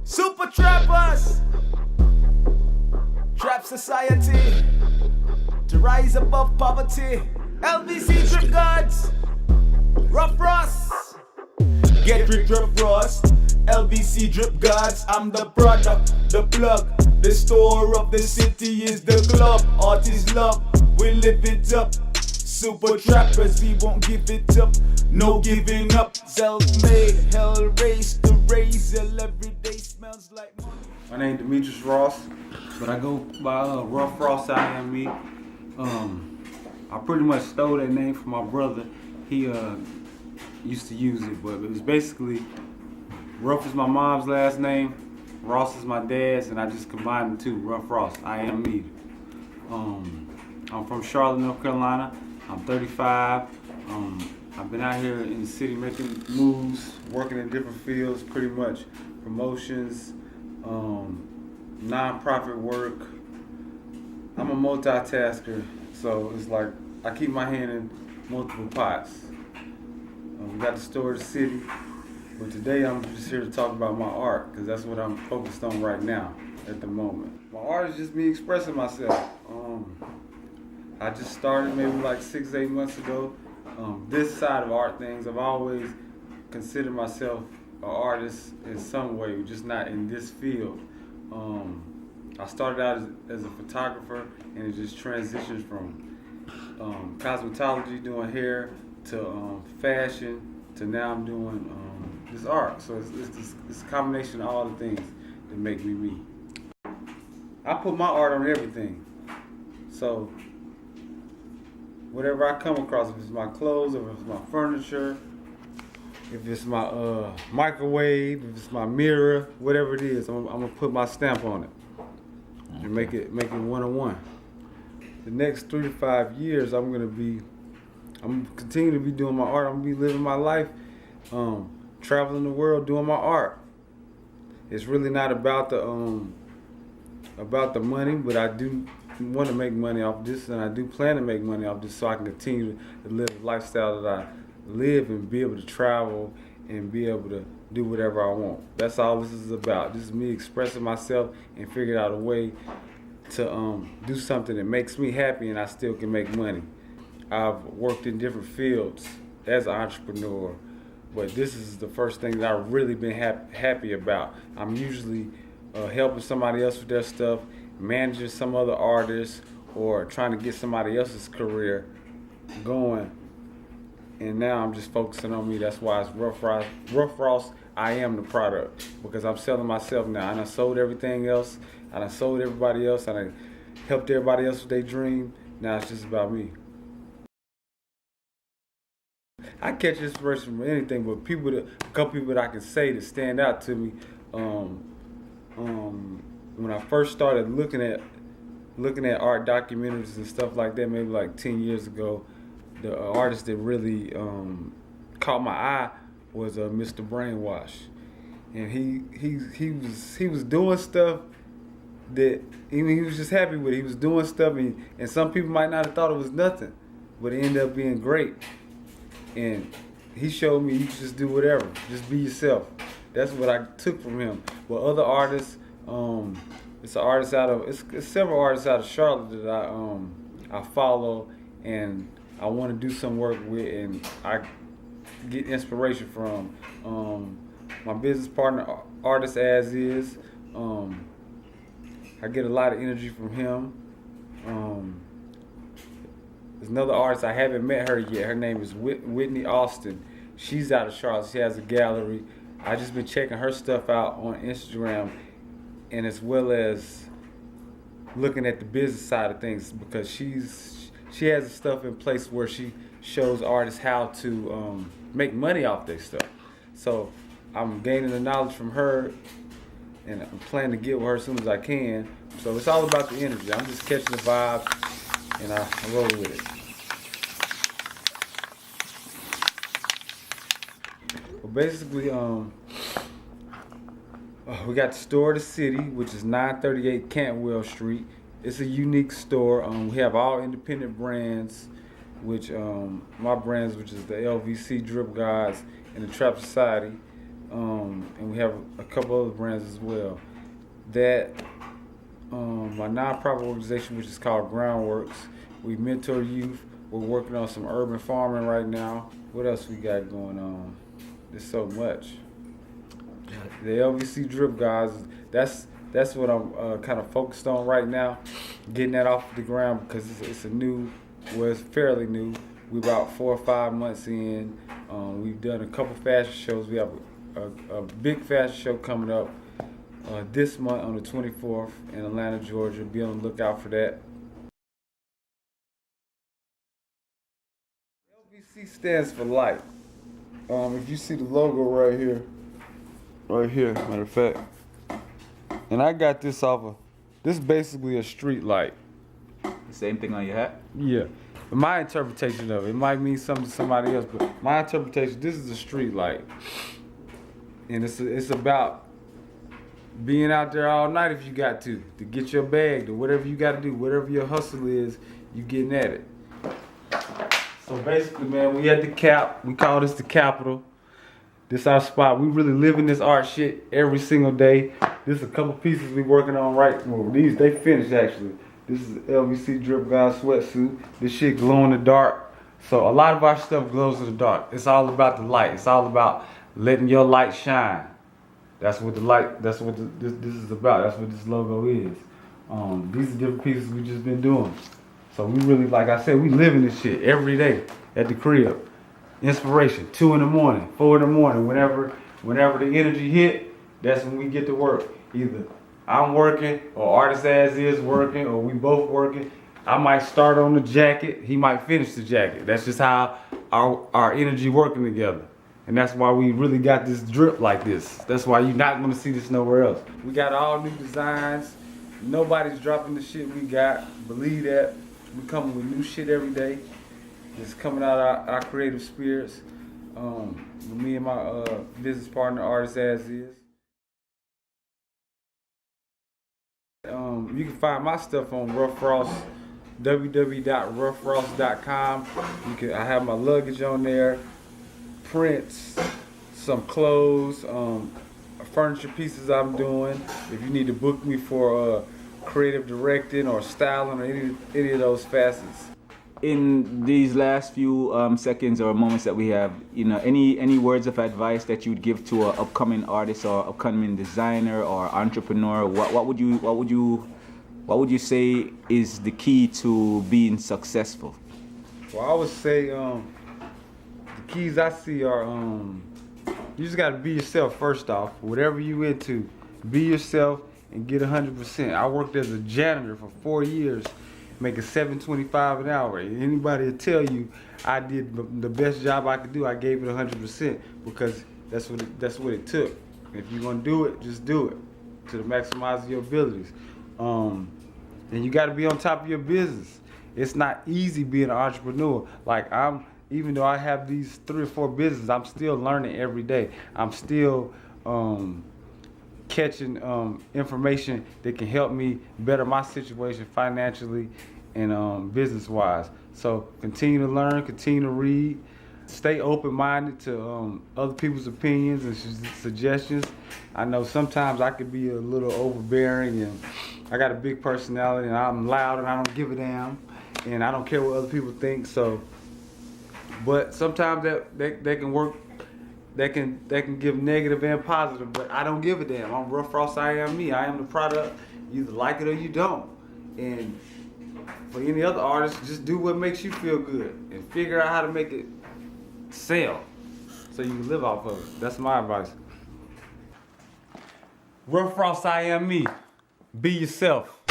Super trappers, trap society to rise above poverty. LBC drip gods, Rough Ross. Get rich, Rough Ross. LBC drip gods. I'm the product, the plug. The store of the city is the club. Artists love, we live it up. Super trappers, we won't give it up. No giving up. Self-made, hell raised to raise hell every day smells like money. My name is Demetrius Ross, but I go by RUFFROSSIAMME. I pretty much stole that name from my brother. He used to use it, but it was basically Ruff is my mom's last name, Ross is my dad's, and I just combined the two, Rough Ross, I am me. I'm from Charlotte, North Carolina. I'm 35. I've been out here in the city making moves, working in different fields, pretty much promotions, non-profit work. I'm a multitasker, so it's like I keep my hand in multiple pots. We got the store of the city, but today I'm just here to talk about my art, because that's what I'm focused on right now at the moment. My art is just me expressing myself. I just started maybe like 6-8 months ago. This side of art things, I've always considered myself an artist in some way, just not in this field. I started out as a photographer, and it just transitioned from cosmetology, doing hair, to fashion, to now I'm doing this art. So it's a combination of all the things that make me me. I put my art on everything. So whatever I come across, if it's my clothes, if it's my furniture, if it's my microwave, if it's my mirror, whatever it is, I'm gonna put my stamp on it and make it one-on-one. The next 3 to 5 years, I'm gonna continue to be doing my art. I'm gonna be living my life, traveling the world, doing my art. It's really not about the money, but I do want to make money off this, and I do plan to make money off this, so I can continue to live the lifestyle that I live and be able to travel and be able to do whatever I want. That's all this is about. This is me expressing myself and figuring out a way to do something that makes me happy and I still can make money. I've worked in different fields as an entrepreneur, but this is the first thing that I've really been happy about. I'm usually helping somebody else with their stuff, managing some other artists, or trying to get somebody else's career going. And now I'm just focusing on me. That's why it's Rough Ross. I am the product, because I'm selling myself now. I done sold everything else. I done sold everybody else. I done helped everybody else with their dream. Now it's just about me. I catch inspiration from anything, but a couple people that I can say that stand out to me. When I first started looking at art documentaries and stuff like that, maybe like 10 years ago, the artist that really caught my eye was Mr. Brainwash, and he was doing stuff that he was just happy with. He was doing stuff, and some people might not have thought it was nothing, but it ended up being great. And he showed me you can just do whatever, just be yourself. That's what I took from him. Well, other artists, it's several artists out of Charlotte that I follow and I want to do some work with, and I get inspiration from. My business partner, Artist As Is, I get a lot of energy from him. There's another artist, I haven't met her yet. Her name is Whitney Austin. She's out of Charlotte. She has a gallery. I just been checking her stuff out on Instagram, and as well as looking at the business side of things, because she has stuff in place where she shows artists how to make money off their stuff. So I'm gaining the knowledge from her, and I'm planning to get with her as soon as I can. So it's all about the energy. I'm just catching the vibe, and I roll with it. Well, basically, we got the store of the city, which is 938 Cantwell Street. It's a unique store. We have all independent brands, which my brands, which is the LVC Drip Gods and the Trap Society. and we have a couple other brands as well. That my nonprofit organization, which is called Groundworks, we mentor youth. We're working on some urban farming right now. What else we got going on? There's so much. The LVC Drip Guys, that's what I'm kind of focused on right now, getting that off the ground because it's it's fairly new. We're about 4 or 5 months in. We've done a couple fashion shows. We have a big fashion show coming up this month on the 24th in Atlanta, Georgia. Be on the lookout for that. LVC stands for light. If you see the logo right here, matter of fact, and I got this this is basically a street light. The same thing on your hat? Yeah. My interpretation of it might mean something to somebody else, but my interpretation, this is a street light. And it's about being out there all night if you got to get your bag, to whatever you got to do, whatever your hustle is, you getting at it. So basically, man, we at the Cap. We call this the Capitol. This our spot. We really live in this art shit every single day. This is a couple pieces we working on these, they finished actually. This is LVC Drip Guy sweatsuit. This shit glow in the dark. So a lot of our stuff glows in the dark. It's all about the light. It's all about letting your light shine. That's what this is about. That's what this logo is. These are different pieces we just been doing. So we really, like I said, we live in this shit every day at the crib. Inspiration, 2 in the morning, 4 in the morning, whenever the energy hit, that's when we get to work. Either I'm working, or Artist As is working, or we both working. I might start on the jacket, he might finish the jacket. That's just how our energy working together. And that's why we really got this drip like this. That's why you're not gonna see this nowhere else. We got all new designs. Nobody's dropping the shit we got. Believe that. We coming with new shit every day. It's coming out of our creative spirits. With me and my business partner, Artist As is. You can find my stuff on Rough Ross, www.ruffross.com. I have my luggage on there, prints, some clothes, furniture pieces I'm doing. If you need to book me for creative directing or styling or any of those facets. In these last few seconds or moments that we have, any words of advice that you'd give to an upcoming artist or upcoming designer or entrepreneur? What would you say is the key to being successful? Well, I would say the keys I see are you just gotta be yourself first off. Whatever you into, be yourself and get 100%. I worked as a janitor for 4 years, making $7.25 an hour. Anybody will tell you I did the best job I could do. I gave it 100% because that's what it took. If you're gonna do it, just do it to the maximize your abilities. And you got to be on top of your business. It's not easy being an entrepreneur. Like even though I have these 3 or 4 businesses, I'm still learning every day. I'm still catching information that can help me better my situation financially and business-wise. So continue to learn, continue to read, stay open-minded to other people's opinions and suggestions. I know sometimes I could be a little overbearing, and I got a big personality, and I'm loud, and I don't give a damn, and I don't care what other people think. So, but sometimes that can work. That can give negative and positive, but I don't give a damn. I'm Rough Ross. I am me. I am the product. You either like it or you don't. And for any other artist, just do what makes you feel good and figure out how to make it sell so you can live off of it. That's my advice. Rough Ross, I am me. Be yourself.